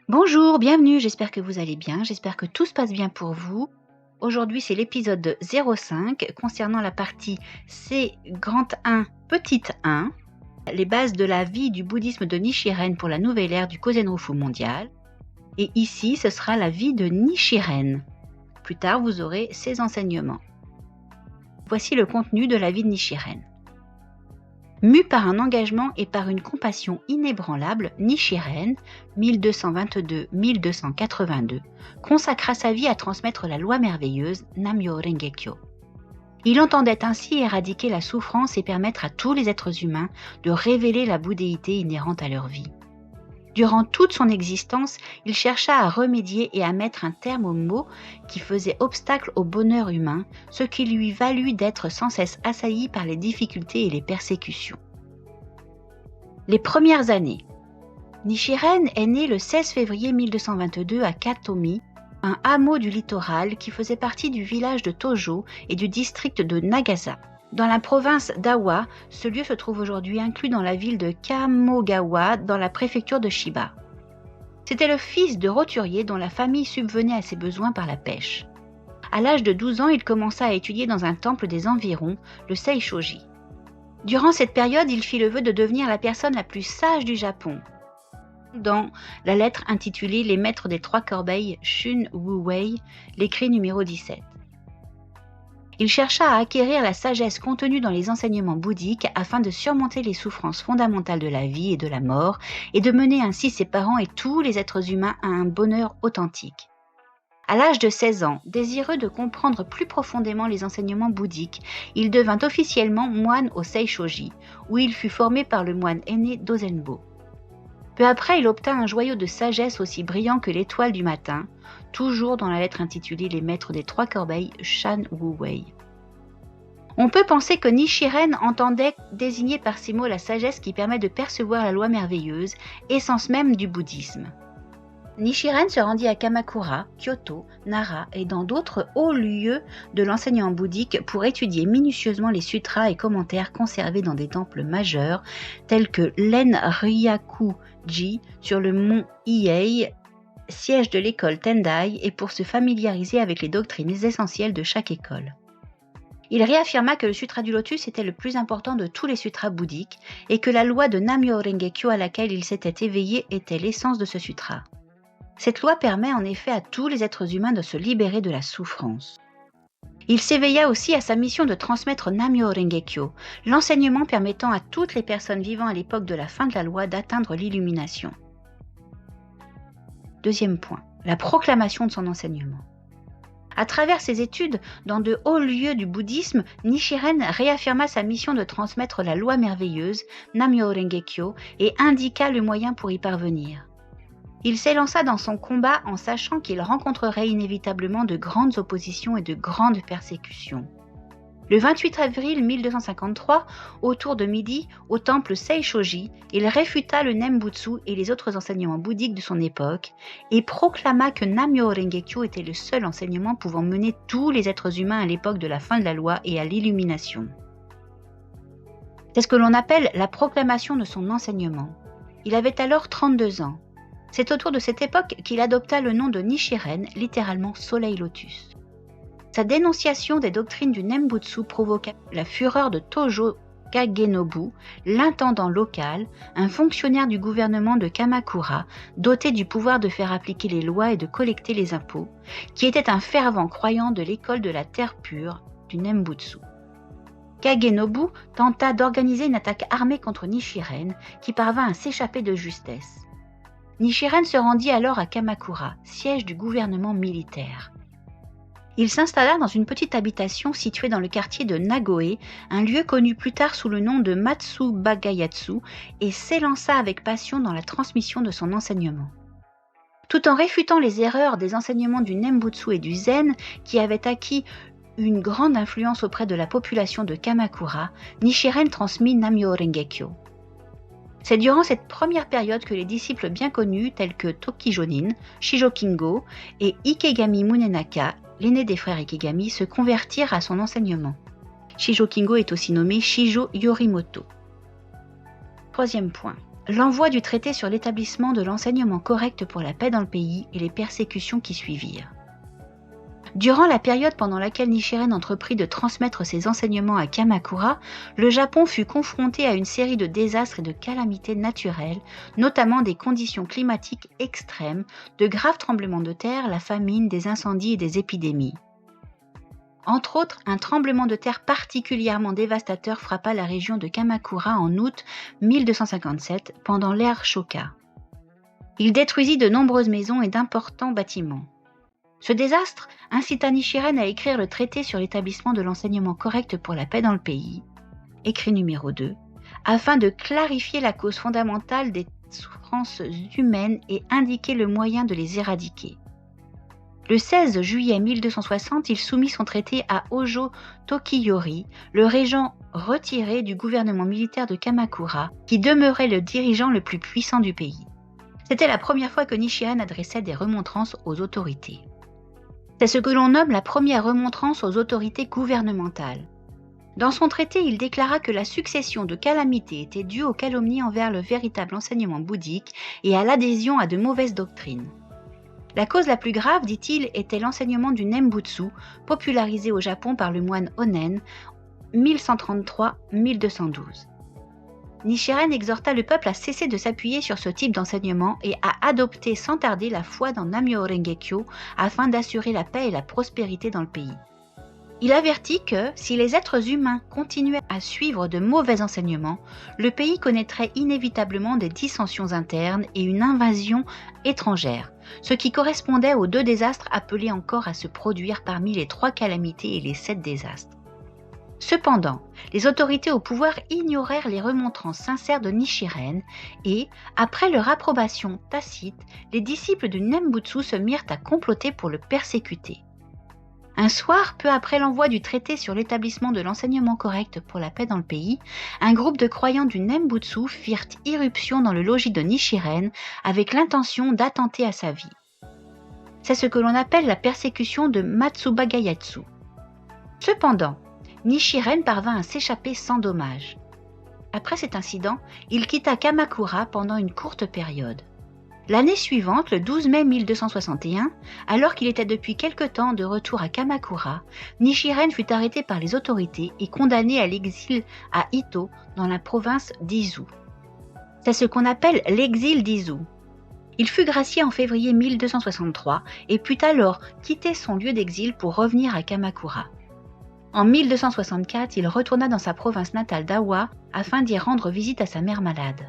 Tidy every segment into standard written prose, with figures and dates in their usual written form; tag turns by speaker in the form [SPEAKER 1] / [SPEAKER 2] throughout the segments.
[SPEAKER 1] Bonjour, bienvenue, j'espère que vous allez bien, j'espère que tout se passe bien pour vous. Aujourd'hui, c'est l'épisode 05 concernant la partie C grand 1 petit 1, les bases de la vie du bouddhisme de Nichiren pour la nouvelle ère du Kozen-Rufu mondial. Et ici, ce sera la vie de Nichiren. Plus tard, vous aurez ses enseignements. Voici le contenu de la vie de Nichiren. Mu par un engagement et par une compassion inébranlable, Nichiren, 1222-1282, consacra sa vie à transmettre la loi merveilleuse Nam-myoho Renge-kyo. Il entendait ainsi éradiquer la souffrance et permettre à tous les êtres humains de révéler la bouddhéité inhérente à leur vie. Durant toute son existence, il chercha à remédier et à mettre un terme aux maux qui faisaient obstacle au bonheur humain, ce qui lui valut d'être sans cesse assailli par les difficultés et les persécutions. Les premières années. Nichiren est né le 16 février 1222 à Katomi, un hameau du littoral qui faisait partie du village de Tojo et du district de Nagasa. Dans la province d'Awa, ce lieu se trouve aujourd'hui inclus dans la ville de Kamogawa, dans la préfecture de Chiba. C'était le fils de roturier dont la famille subvenait à ses besoins par la pêche. À l'âge de 12 ans, il commença à étudier dans un temple des environs, le Seishoji. Durant cette période, il fit le vœu de devenir la personne la plus sage du Japon. Dans la lettre intitulée « Les maîtres des trois corbeilles Shun Wu-wei », l'écrit numéro 17. Il chercha à acquérir la sagesse contenue dans les enseignements bouddhiques afin de surmonter les souffrances fondamentales de la vie et de la mort et de mener ainsi ses parents et tous les êtres humains à un bonheur authentique. À l'âge de 16 ans, désireux de comprendre plus profondément les enseignements bouddhiques, il devint officiellement moine au Seishoji, où il fut formé par le moine aîné Dozenbo. Peu après, il obtint un joyau de sagesse aussi brillant que l'étoile du matin, toujours dans la lettre intitulée « Les maîtres des trois corbeilles Shan Wu-wei ». On peut penser que Nichiren entendait désigner par ces mots la sagesse qui permet de percevoir la loi merveilleuse, essence même du bouddhisme. Nichiren se rendit à Kamakura, Kyoto, Nara et dans d'autres hauts lieux de l'enseignement bouddhique pour étudier minutieusement les sutras et commentaires conservés dans des temples majeurs tels que l'En-Ryaku-ji sur le mont Hiei, siège de l'école Tendai, et pour se familiariser avec les doctrines essentielles de chaque école. Il réaffirma que le sutra du lotus était le plus important de tous les sutras bouddhiques et que la loi de Nam-myoho Renge-kyo à laquelle il s'était éveillé était l'essence de ce sutra. Cette loi permet en effet à tous les êtres humains de se libérer de la souffrance. Il s'éveilla aussi à sa mission de transmettre Nam-myoho Renge-kyo, l'enseignement permettant à toutes les personnes vivant à l'époque de la fin de la loi d'atteindre l'illumination. Deuxième point, la proclamation de son enseignement. À travers ses études dans de hauts lieux du bouddhisme, Nichiren réaffirma sa mission de transmettre la loi merveilleuse, Nam-myoho Renge-kyo, et indiqua le moyen pour y parvenir. Il s'élança dans son combat en sachant qu'il rencontrerait inévitablement de grandes oppositions et de grandes persécutions. Le 28 avril 1253, autour de midi, au temple Seishoji, il réfuta le Nembutsu et les autres enseignements bouddhiques de son époque et proclama que Nam-myoho Renge-kyo était le seul enseignement pouvant mener tous les êtres humains à l'époque de la fin de la loi et à l'illumination. C'est ce que l'on appelle la proclamation de son enseignement. Il avait alors 32 ans. C'est autour de cette époque qu'il adopta le nom de Nichiren, littéralement soleil lotus. Sa dénonciation des doctrines du Nembutsu provoqua la fureur de Tojo Kagenobu, l'intendant local, un fonctionnaire du gouvernement de Kamakura, doté du pouvoir de faire appliquer les lois et de collecter les impôts, qui était un fervent croyant de l'école de la terre pure, du Nembutsu. Kagenobu tenta d'organiser une attaque armée contre Nichiren, qui parvint à s'échapper de justesse. Nichiren se rendit alors à Kamakura, siège du gouvernement militaire. Il s'installa dans une petite habitation située dans le quartier de Nagoe, un lieu connu plus tard sous le nom de Matsubagayatsu, et s'élança avec passion dans la transmission de son enseignement. Tout en réfutant les erreurs des enseignements du Nembutsu et du Zen, qui avaient acquis une grande influence auprès de la population de Kamakura, Nichiren transmit Nam-myoho Renge-kyo. C'est durant cette première période que les disciples bien connus tels que Toki-jonin, Shijo Kingo et Ikegami Munenaka, l'aîné des frères Ikegami, se convertirent à son enseignement. Shijo Kingo est aussi nommé Shijo Yorimoto. Troisième point, l'envoi du traité sur l'établissement de l'enseignement correct pour la paix dans le pays et les persécutions qui suivirent. Durant la période pendant laquelle Nichiren entreprit de transmettre ses enseignements à Kamakura, le Japon fut confronté à une série de désastres et de calamités naturelles, notamment des conditions climatiques extrêmes, de graves tremblements de terre, la famine, des incendies et des épidémies. Entre autres, un tremblement de terre particulièrement dévastateur frappa la région de Kamakura en août 1257 pendant l'ère Shoka. Il détruisit de nombreuses maisons et d'importants bâtiments. Ce désastre incita Nichiren à écrire le traité sur l'établissement de l'enseignement correct pour la paix dans le pays, écrit numéro 2, afin de clarifier la cause fondamentale des souffrances humaines et indiquer le moyen de les éradiquer. Le 16 juillet 1260, il soumit son traité à Hojo Tokiyori, le régent retiré du gouvernement militaire de Kamakura, qui demeurait le dirigeant le plus puissant du pays. C'était la première fois que Nichiren adressait des remontrances aux autorités. C'est ce que l'on nomme la première remontrance aux autorités gouvernementales. Dans son traité, il déclara que la succession de calamités était due aux calomnies envers le véritable enseignement bouddhique et à l'adhésion à de mauvaises doctrines. La cause la plus grave, dit-il, était l'enseignement du Nembutsu, popularisé au Japon par le moine Honen, 1133-1212. Nichiren exhorta le peuple à cesser de s'appuyer sur ce type d'enseignement et à adopter sans tarder la foi dans Nammyo Renge-kyo afin d'assurer la paix et la prospérité dans le pays. Il avertit que, si les êtres humains continuaient à suivre de mauvais enseignements, le pays connaîtrait inévitablement des dissensions internes et une invasion étrangère, ce qui correspondait aux 2 désastres appelés encore à se produire parmi les 3 calamités et les 7 désastres. Cependant, les autorités au pouvoir ignorèrent les remontrances sincères de Nichiren et, après leur approbation tacite, les disciples du Nembutsu se mirent à comploter pour le persécuter. Un soir, peu après l'envoi du traité sur l'établissement de l'enseignement correct pour la paix dans le pays, un groupe de croyants du Nembutsu firent irruption dans le logis de Nichiren avec l'intention d'attenter à sa vie. C'est ce que l'on appelle la persécution de Matsubagayatsu. Cependant, Nichiren parvint à s'échapper sans dommage. Après cet incident, il quitta Kamakura pendant une courte période. L'année suivante, le 12 mai 1261, alors qu'il était depuis quelque temps de retour à Kamakura, Nichiren fut arrêté par les autorités et condamné à l'exil à Ito, dans la province d'Izu. C'est ce qu'on appelle l'exil d'Izu. Il fut gracié en février 1263 et put alors quitter son lieu d'exil pour revenir à Kamakura. En 1264, il retourna dans sa province natale d'Awa afin d'y rendre visite à sa mère malade.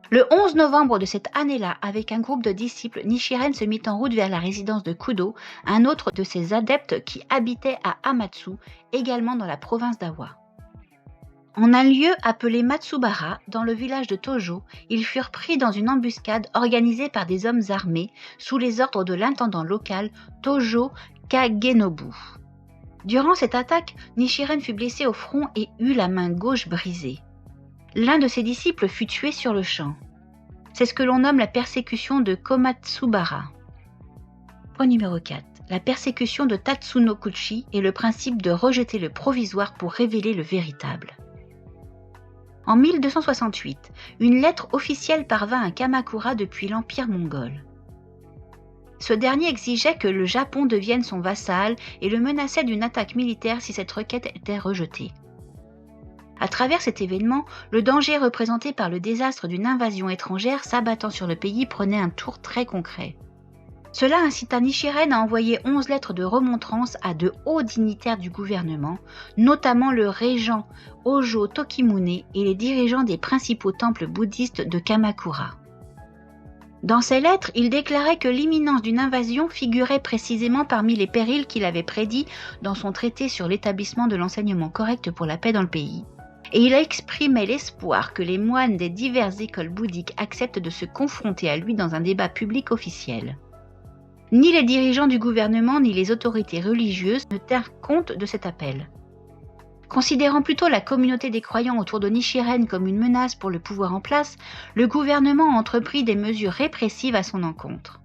[SPEAKER 1] Le 11 novembre de cette année-là, avec un groupe de disciples, Nichiren se mit en route vers la résidence de Kudo, un autre de ses adeptes qui habitait à Amatsu, également dans la province d'Awa. En un lieu appelé Matsubara, dans le village de Tojo, ils furent pris dans une embuscade organisée par des hommes armés sous les ordres de l'intendant local Tojo Kagenobu. Durant cette attaque, Nichiren fut blessé au front et eut la main gauche brisée. L'un de ses disciples fut tué sur le champ. C'est ce que l'on nomme la persécution de Komatsubara. Point numéro 4. La persécution de Tatsunokuchi est le principe de rejeter le provisoire pour révéler le véritable. En 1268, une lettre officielle parvint à Kamakura depuis l'Empire mongol. Ce dernier exigeait que le Japon devienne son vassal et le menaçait d'une attaque militaire si cette requête était rejetée. À travers cet événement, le danger représenté par le désastre d'une invasion étrangère s'abattant sur le pays prenait un tour très concret. Cela incita Nichiren à envoyer 11 lettres de remontrance à de hauts dignitaires du gouvernement, notamment le régent Hojo Tokimune et les dirigeants des principaux temples bouddhistes de Kamakura. Dans ces lettres, il déclarait que l'imminence d'une invasion figurait précisément parmi les périls qu'il avait prédits dans son traité sur l'établissement de l'enseignement correct pour la paix dans le pays, et il exprimait l'espoir que les moines des diverses écoles bouddhiques acceptent de se confronter à lui dans un débat public officiel. Ni les dirigeants du gouvernement ni les autorités religieuses ne tinrent compte de cet appel. Considérant plutôt la communauté des croyants autour de Nichiren comme une menace pour le pouvoir en place, le gouvernement entreprit des mesures répressives à son encontre.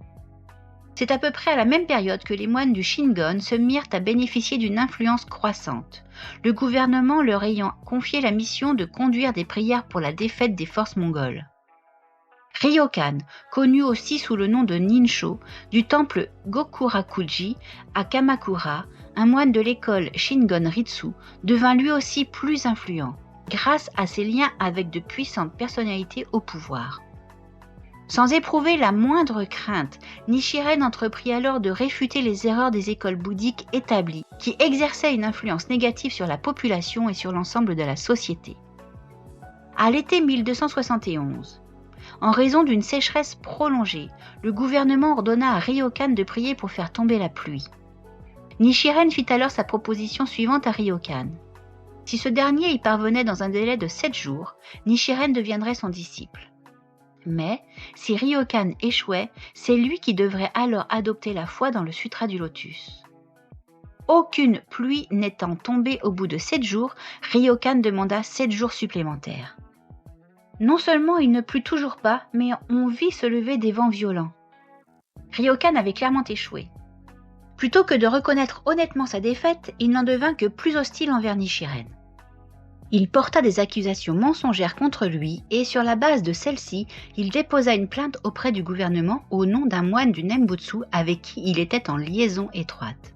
[SPEAKER 1] C'est à peu près à la même période que les moines du Shingon se mirent à bénéficier d'une influence croissante, le gouvernement leur ayant confié la mission de conduire des prières pour la défaite des forces mongoles. Ryokan, connu aussi sous le nom de Ninsho, du temple Gokurakuji à Kamakura, un moine de l'école Shingon Ritsu, devint lui aussi plus influent, grâce à ses liens avec de puissantes personnalités au pouvoir. Sans éprouver la moindre crainte, Nichiren entreprit alors de réfuter les erreurs des écoles bouddhiques établies, qui exerçaient une influence négative sur la population et sur l'ensemble de la société. À l'été 1271, en raison d'une sécheresse prolongée, le gouvernement ordonna à Ryokan de prier pour faire tomber la pluie. Nichiren fit alors sa proposition suivante à Ryokan. Si ce dernier y parvenait dans un délai de 7 jours, Nichiren deviendrait son disciple. Mais, si Ryokan échouait, c'est lui qui devrait alors adopter la foi dans le Sutra du Lotus. Aucune pluie n'étant tombée au bout de 7 jours, Ryokan demanda 7 jours supplémentaires. Non seulement il ne plut toujours pas, mais on vit se lever des vents violents. Ryokan avait clairement échoué. Plutôt que de reconnaître honnêtement sa défaite, il n'en devint que plus hostile envers Nichiren. Il porta des accusations mensongères contre lui et sur la base de celles-ci, il déposa une plainte auprès du gouvernement au nom d'un moine du Nembutsu avec qui il était en liaison étroite.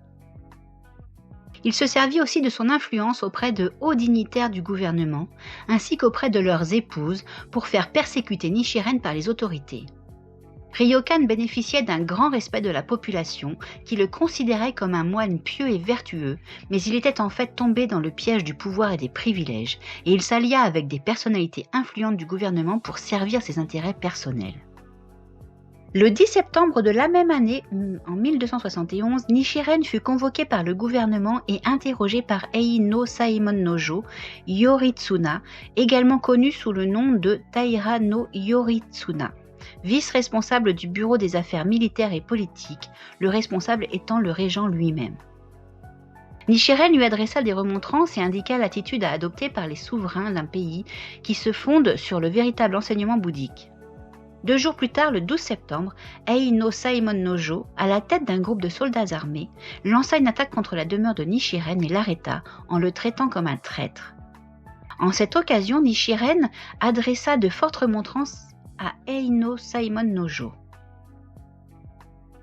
[SPEAKER 1] Il se servit aussi de son influence auprès de hauts dignitaires du gouvernement, ainsi qu'auprès de leurs épouses, pour faire persécuter Nichiren par les autorités. Ryokan bénéficiait d'un grand respect de la population, qui le considérait comme un moine pieux et vertueux, mais il était en fait tombé dans le piège du pouvoir et des privilèges, et il s'allia avec des personnalités influentes du gouvernement pour servir ses intérêts personnels. Le 10 septembre de la même année, en 1271, Nichiren fut convoqué par le gouvernement et interrogé par Ei no Saemon Nojo Yoritsuna, également connu sous le nom de Taira no Yoritsuna, vice-responsable du bureau des affaires militaires et politiques, le responsable étant le régent lui-même. Nichiren lui adressa des remontrances et indiqua l'attitude à adopter par les souverains d'un pays qui se fonde sur le véritable enseignement bouddhique. 2 jours plus tard, le 12 septembre, Ei no Saemon Nojo, à la tête d'un groupe de soldats armés, lança une attaque contre la demeure de Nichiren et l'arrêta en le traitant comme un traître. En cette occasion, Nichiren adressa de fortes remontrances à Ei no Saemon Nojo.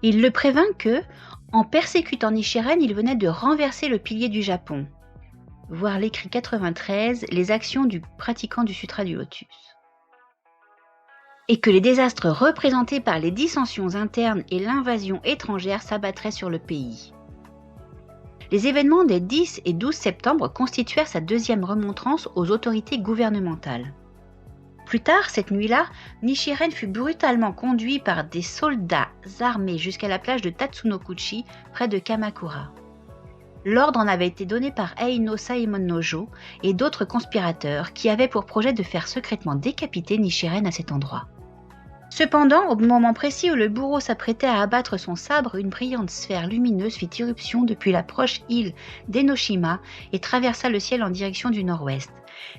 [SPEAKER 1] Il le prévint que, en persécutant Nichiren, il venait de renverser le pilier du Japon. Voir l'écrit 93, les actions du pratiquant du Sutra du Lotus. Et que les désastres représentés par les dissensions internes et l'invasion étrangère s'abattraient sur le pays. Les événements des 10 et 12 septembre constituèrent sa deuxième remontrance aux autorités gouvernementales. Plus tard, cette nuit-là, Nichiren fut brutalement conduit par des soldats armés jusqu'à la plage de Tatsunokuchi, près de Kamakura. L'ordre en avait été donné par Ei no Saemon Nojo et d'autres conspirateurs qui avaient pour projet de faire secrètement décapiter Nichiren à cet endroit. Cependant, au moment précis où le bourreau s'apprêtait à abattre son sabre, une brillante sphère lumineuse fit irruption depuis la proche île d'Enoshima et traversa le ciel en direction du nord-ouest.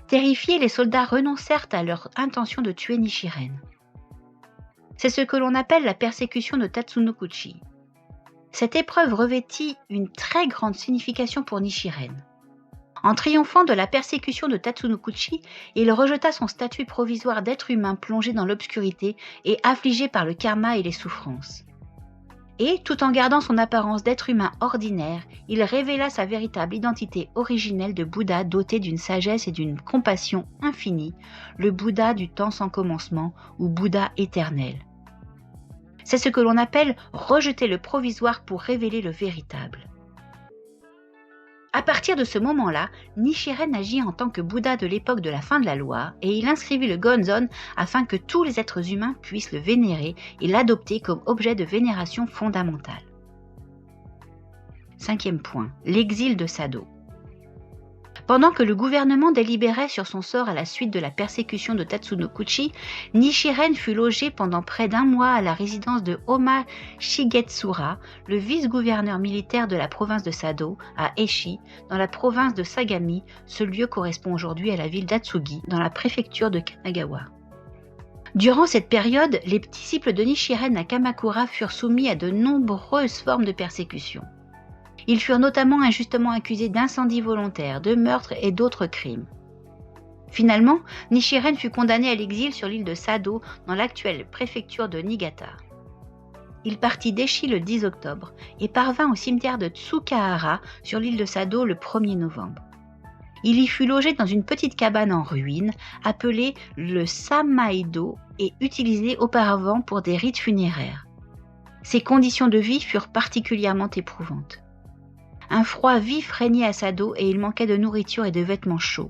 [SPEAKER 1] Terrifiés, les soldats renoncèrent à leur intention de tuer Nichiren. C'est ce que l'on appelle la persécution de Tatsunokuchi. Cette épreuve revêtit une très grande signification pour Nichiren. En triomphant de la persécution de Tatsunokuchi, il rejeta son statut provisoire d'être humain plongé dans l'obscurité et affligé par le karma et les souffrances. Et, tout en gardant son apparence d'être humain ordinaire, il révéla sa véritable identité originelle de Bouddha doté d'une sagesse et d'une compassion infinie, le Bouddha du temps sans commencement ou Bouddha éternel. C'est ce que l'on appelle rejeter le provisoire pour révéler le véritable. À partir de ce moment-là, Nichiren agit en tant que Bouddha de l'époque de la fin de la loi et il inscrivit le Gonzon afin que tous les êtres humains puissent le vénérer et l'adopter comme objet de vénération fondamentale. 5e point, l'exil de Sado. Pendant que le gouvernement délibérait sur son sort à la suite de la persécution de Tatsunokuchi, Nichiren fut logé pendant près d'1 mois à la résidence de Oma Shigetsura, le vice-gouverneur militaire de la province de Sado, à Eshi, dans la province de Sagami. Ce lieu correspond aujourd'hui à la ville d'Atsugi, dans la préfecture de Kanagawa. Durant cette période, les disciples de Nichiren à Kamakura furent soumis à de nombreuses formes de persécution. Ils furent notamment injustement accusés d'incendie volontaire, de meurtre et d'autres crimes. Finalement, Nichiren fut condamné à l'exil sur l'île de Sado, dans l'actuelle préfecture de Niigata. Il partit d'Echi le 10 octobre et parvint au cimetière de Tsukahara sur l'île de Sado le 1er novembre. Il y fut logé dans une petite cabane en ruine appelée le Samaido et utilisée auparavant pour des rites funéraires. Ses conditions de vie furent particulièrement éprouvantes. Un froid vif régnait à Sado et il manquait de nourriture et de vêtements chauds.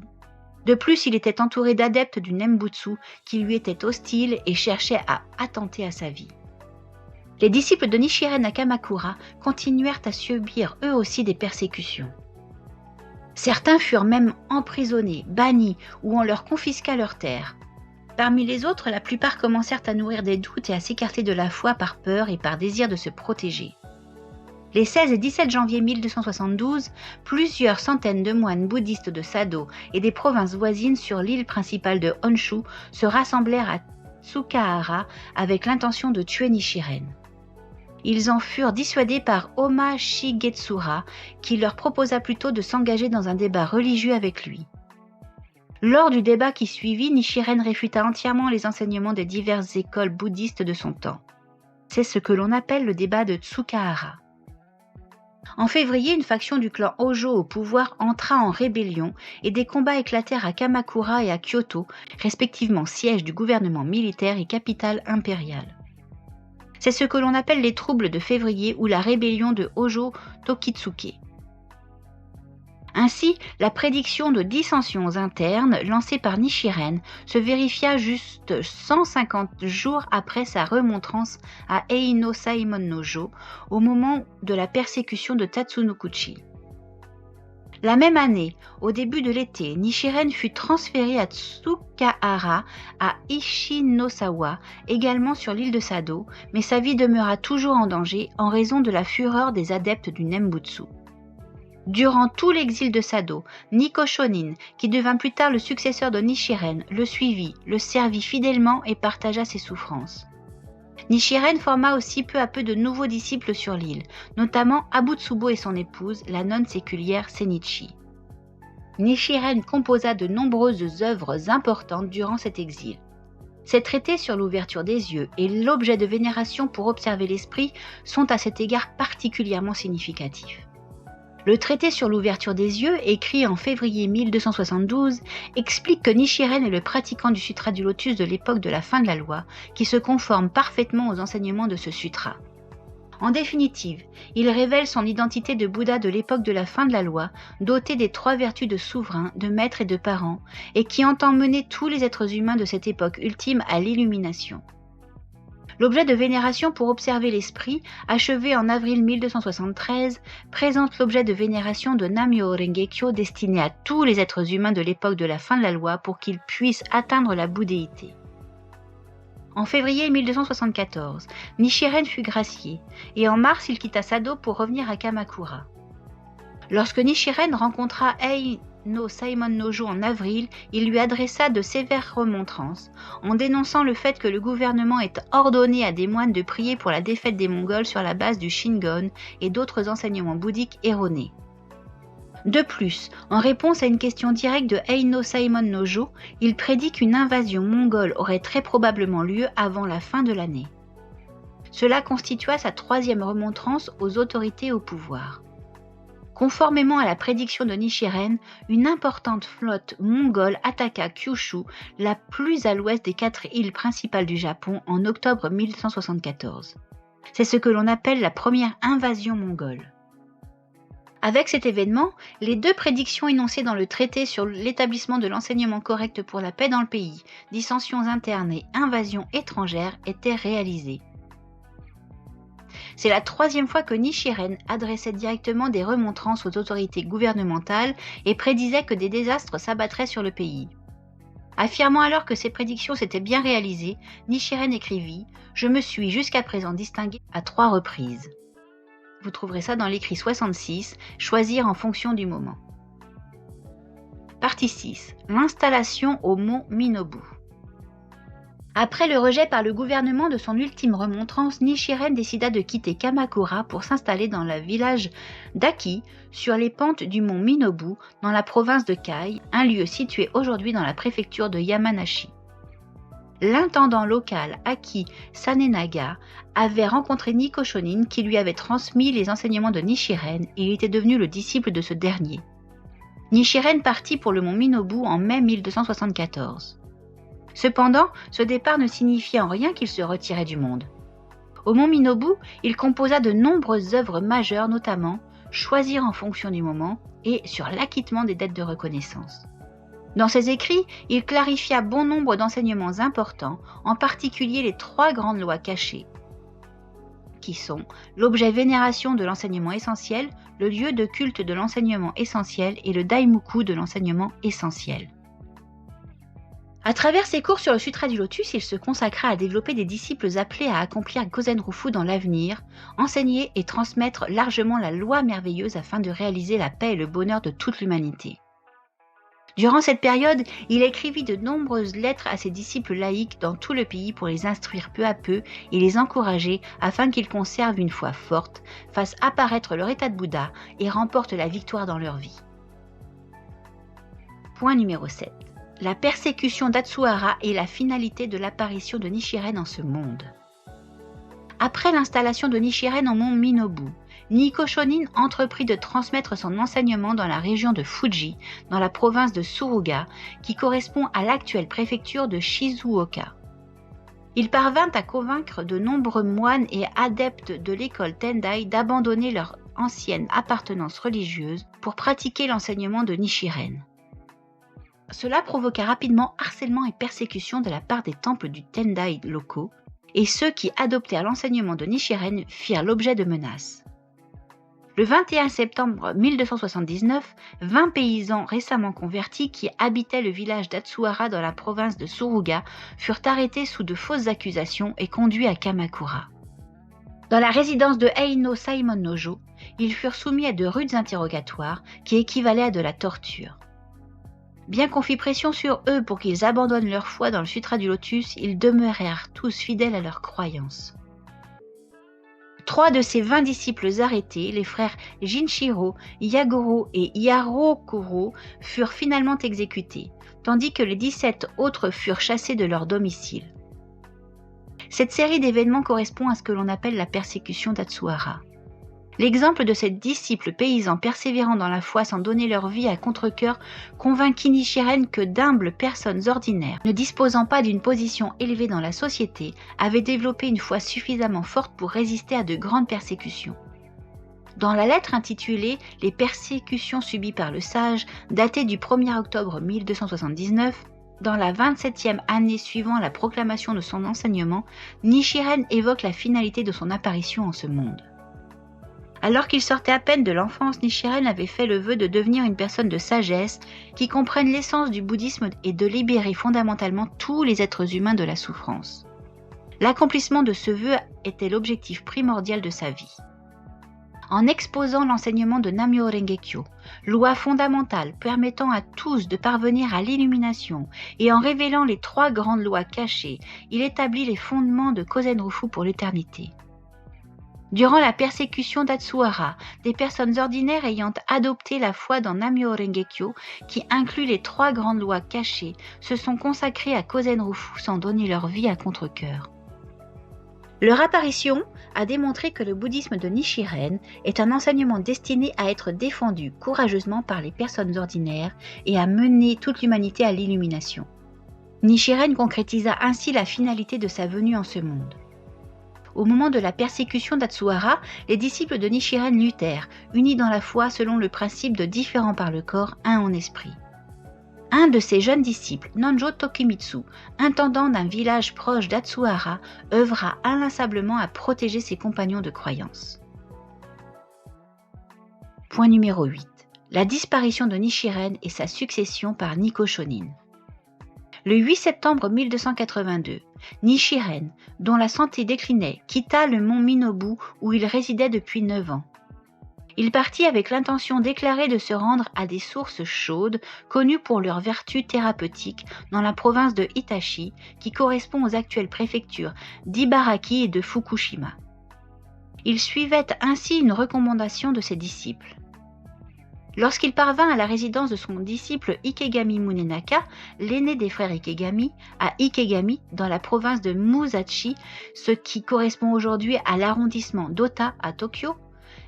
[SPEAKER 1] De plus, il était entouré d'adeptes du Nembutsu qui lui étaient hostiles et cherchaient à attenter à sa vie. Les disciples de Nichiren à Kamakura continuèrent à subir eux aussi des persécutions. Certains furent même emprisonnés, bannis ou on leur confisqua leurs terres. Parmi les autres, la plupart commencèrent à nourrir des doutes et à s'écarter de la foi par peur et par désir de se protéger. Les 16 et 17 janvier 1272, plusieurs centaines de moines bouddhistes de Sado et des provinces voisines sur l'île principale de Honshu se rassemblèrent à Tsukahara avec l'intention de tuer Nichiren. Ils en furent dissuadés par Ōma Shigetsura, qui leur proposa plutôt de s'engager dans un débat religieux avec lui. Lors du débat qui suivit, Nichiren réfuta entièrement les enseignements des diverses écoles bouddhistes de son temps. C'est ce que l'on appelle le débat de Tsukahara. En février, une faction du clan Hojo au pouvoir entra en rébellion et des combats éclatèrent à Kamakura et à Kyoto, respectivement siège du gouvernement militaire et capitale impériale. C'est ce que l'on appelle les troubles de février ou la rébellion de Hojo Tokitsuke. Ainsi, la prédiction de dissensions internes lancée par Nichiren se vérifia juste 150 jours après sa remontrance à Eino Saimon-no-jo au moment de la persécution de Tatsunokuchi. La même année, au début de l'été, Nichiren fut transféré à Tsukahara, à Ishinosawa, également sur l'île de Sado, mais sa vie demeura toujours en danger en raison de la fureur des adeptes du Nembutsu. Durant tout l'exil de Sado, Nikko Shonin, qui devint plus tard le successeur de Nichiren, le suivit, le servit fidèlement et partagea ses souffrances. Nichiren forma aussi peu à peu de nouveaux disciples sur l'île, notamment Abutsubo et son épouse, la nonne séculière Senichi. Nichiren composa de nombreuses œuvres importantes durant cet exil. Ses traités sur l'ouverture des yeux et l'objet de vénération pour observer l'esprit sont à cet égard particulièrement significatifs. Le traité sur l'ouverture des yeux, écrit en février 1272, explique que Nichiren est le pratiquant du sutra du lotus de l'époque de la fin de la loi, qui se conforme parfaitement aux enseignements de ce sutra. En définitive, il révèle son identité de Bouddha de l'époque de la fin de la loi, doté des 3 vertus de souverain, de maître et de parent, et qui entend mener tous les êtres humains de cette époque ultime à l'illumination. L'objet de vénération pour observer l'esprit, achevé en avril 1273, présente l'objet de vénération de Nammyo Rengekyo destiné à tous les êtres humains de l'époque de la fin de la loi pour qu'ils puissent atteindre la bouddhéité. En février 1274, Nichiren fut gracié, et en mars il quitta Sado pour revenir à Kamakura. Lorsque Nichiren rencontra Eino Saimon-no-jo en avril, il lui adressa de sévères remontrances, en dénonçant le fait que le gouvernement ait ordonné à des moines de prier pour la défaite des Mongols sur la base du Shingon et d'autres enseignements bouddhiques erronés. De plus, en réponse à une question directe de Eino Saimon-no-jo, il prédit qu'une invasion mongole aurait très probablement lieu avant la fin de l'année. Cela constitua sa 3e remontrance aux autorités au pouvoir. Conformément à la prédiction de Nichiren, une importante flotte mongole attaqua Kyushu, la plus à l'ouest des 4 îles principales du Japon, en octobre 1174. C'est ce que l'on appelle la première invasion mongole. Avec cet événement, les 2 prédictions énoncées dans le traité sur l'établissement de l'enseignement correct pour la paix dans le pays, dissensions internes et invasions étrangères, étaient réalisées. C'est la 3e fois que Nichiren adressait directement des remontrances aux autorités gouvernementales et prédisait que des désastres s'abattraient sur le pays. Affirmant alors que ses prédictions s'étaient bien réalisées, Nichiren écrivit « Je me suis jusqu'à présent distingué à 3 reprises ». Vous trouverez ça dans l'écrit 66, choisir en fonction du moment. Partie 6. L'installation au mont Minobu. Après le rejet par le gouvernement de son ultime remontrance, Nichiren décida de quitter Kamakura pour s'installer dans le village d'Aki, sur les pentes du mont Minobu, dans la province de Kai, un lieu situé aujourd'hui dans la préfecture de Yamanashi. L'intendant local Aki Sanenaga avait rencontré Nikko Shonin qui lui avait transmis les enseignements de Nichiren et il était devenu le disciple de ce dernier. Nichiren partit pour le mont Minobu en mai 1274. Cependant, ce départ ne signifiait en rien qu'il se retirait du monde. Au mont Minobu, il composa de nombreuses œuvres majeures, notamment « Choisir en fonction du moment » et « Sur l'acquittement des dettes de reconnaissance ». Dans ses écrits, il clarifia bon nombre d'enseignements importants, en particulier les 3 grandes lois cachées, qui sont l'objet vénération de l'enseignement essentiel, le lieu de culte de l'enseignement essentiel et le daimoku de l'enseignement essentiel. À travers ses cours sur le Sutra du Lotus, il se consacra à développer des disciples appelés à accomplir Gozen Rufu dans l'avenir, enseigner et transmettre largement la loi merveilleuse afin de réaliser la paix et le bonheur de toute l'humanité. Durant cette période, il écrivit de nombreuses lettres à ses disciples laïcs dans tout le pays pour les instruire peu à peu et les encourager afin qu'ils conservent une foi forte, fassent apparaître leur état de Bouddha et remportent la victoire dans leur vie. Point numéro 7. La persécution d'Atsuhara est la finalité de l'apparition de Nichiren en ce monde. Après l'installation de Nichiren au mont Minobu, Nikko Shonin entreprit de transmettre son enseignement dans la région de Fuji, dans la province de Suruga, qui correspond à l'actuelle préfecture de Shizuoka. Il parvint à convaincre de nombreux moines et adeptes de l'école Tendai d'abandonner leur ancienne appartenance religieuse pour pratiquer l'enseignement de Nichiren. Cela provoqua rapidement harcèlement et persécution de la part des temples du Tendai locaux, et ceux qui adoptèrent l'enseignement de Nichiren firent l'objet de menaces. Le 21 septembre 1279, 20 paysans récemment convertis qui habitaient le village d'Atsuhara dans la province de Suruga furent arrêtés sous de fausses accusations et conduits à Kamakura. Dans la résidence de Eino Saimon Nojo, ils furent soumis à de rudes interrogatoires qui équivalaient à de la torture. Bien qu'on fit pression sur eux pour qu'ils abandonnent leur foi dans le Sutra du Lotus, ils demeurèrent tous fidèles à leurs croyances. 3 de ces 20 disciples arrêtés, les frères Jinshiro, Yagoro et Yarokuro, furent finalement exécutés, tandis que les 17 autres furent chassés de leur domicile. Cette série d'événements correspond à ce que l'on appelle la persécution d'Atsuhara. L'exemple de ces disciples paysans persévérant dans la foi sans donner leur vie à contre-cœur convainquit Nichiren que d'humbles personnes ordinaires, ne disposant pas d'une position élevée dans la société, avaient développé une foi suffisamment forte pour résister à de grandes persécutions. Dans la lettre intitulée « Les persécutions subies par le sage », datée du 1er octobre 1279, dans la 27e année suivant la proclamation de son enseignement, Nichiren évoque la finalité de son apparition en ce monde. Alors qu'il sortait à peine de l'enfance, Nichiren avait fait le vœu de devenir une personne de sagesse qui comprenne l'essence du bouddhisme et de libérer fondamentalement tous les êtres humains de la souffrance. L'accomplissement de ce vœu était l'objectif primordial de sa vie. En exposant l'enseignement de Nammyo Renge-kyo, loi fondamentale permettant à tous de parvenir à l'illumination, et en révélant les 3 grandes lois cachées, il établit les fondements de Kozen Rufu pour l'éternité. Durant la persécution d'Atsuhara, des personnes ordinaires ayant adopté la foi dans Nammyo Renge-kyo, qui inclut les 3 grandes lois cachées, se sont consacrées à Kozen Rufu sans donner leur vie à contre-cœur. Leur apparition a démontré que le bouddhisme de Nichiren est un enseignement destiné à être défendu courageusement par les personnes ordinaires et à mener toute l'humanité à l'illumination. Nichiren concrétisa ainsi la finalité de sa venue en ce monde. Au moment de la persécution d'Atsuhara, les disciples de Nichiren luttèrent, unis dans la foi selon le principe de différent par le corps, un en esprit. Un de ses jeunes disciples, Nonjo Tokimitsu, intendant d'un village proche d'Atsuhara, œuvra inlassablement à protéger ses compagnons de croyance. Point numéro 8. La disparition de Nichiren et sa succession par Nikko Shonin. Le 8 septembre 1282, Nichiren, dont la santé déclinait, quitta le mont Minobu où il résidait depuis 9 ans. Il partit avec l'intention déclarée de se rendre à des sources chaudes, connues pour leurs vertus thérapeutiques, dans la province de Hitachi, qui correspond aux actuelles préfectures d'Ibaraki et de Fukushima. Il suivait ainsi une recommandation de ses disciples. Lorsqu'il parvint à la résidence de son disciple Ikegami Munenaka, l'aîné des frères Ikegami, à Ikegami, dans la province de Musashi, ce qui correspond aujourd'hui à l'arrondissement d'Ota à Tokyo,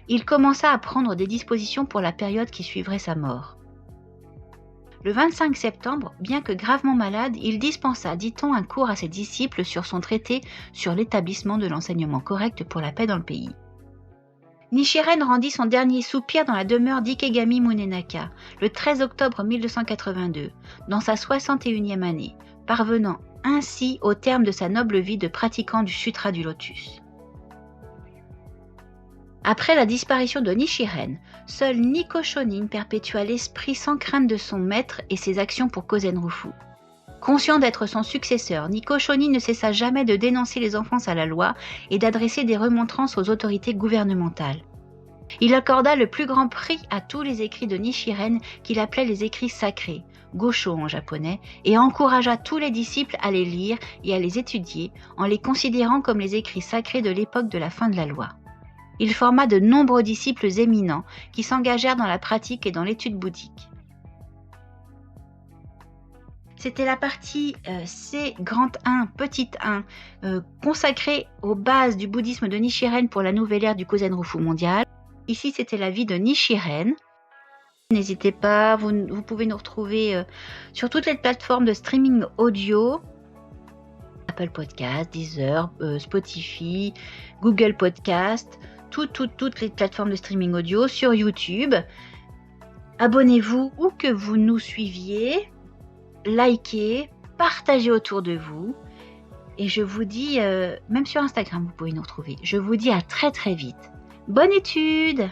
[SPEAKER 1] il commença à prendre des dispositions pour la période qui suivrait sa mort. Le 25 septembre, bien que gravement malade, il dispensa, dit-on, un cours à ses disciples sur son traité sur l'établissement de l'enseignement correct pour la paix dans le pays. Nichiren rendit son dernier soupir dans la demeure d'Ikegami Munenaka, le 13 octobre 1282, dans sa 61e année, parvenant ainsi au terme de sa noble vie de pratiquant du Sutra du Lotus. Après la disparition de Nichiren, seul Nikko Shonin perpétua l'esprit sans crainte de son maître et ses actions pour Kozenrufu. Conscient d'être son successeur, Nikko Shonin ne cessa jamais de dénoncer les enfances à la loi et d'adresser des remontrances aux autorités gouvernementales. Il accorda le plus grand prix à tous les écrits de Nichiren qu'il appelait les écrits sacrés, Gosho en japonais, et encouragea tous les disciples à les lire et à les étudier en les considérant comme les écrits sacrés de l'époque de la fin de la loi. Il forma de nombreux disciples éminents qui s'engagèrent dans la pratique et dans l'étude bouddhique. C'était la partie C, grand 1, petit 1, consacrée aux bases du bouddhisme de Nichiren pour la nouvelle ère du Kozenrufu mondial. Ici, c'était la vie de Nichiren. N'hésitez pas, vous pouvez nous retrouver sur toutes les plateformes de streaming audio. Apple Podcast, Deezer, Spotify, Google Podcast, toutes les plateformes de streaming audio, sur YouTube. Abonnez-vous où que vous nous suiviez. Likez, partagez autour de vous et je vous dis, même sur Instagram vous pouvez nous retrouver, je vous dis à très très vite. Bonne étude!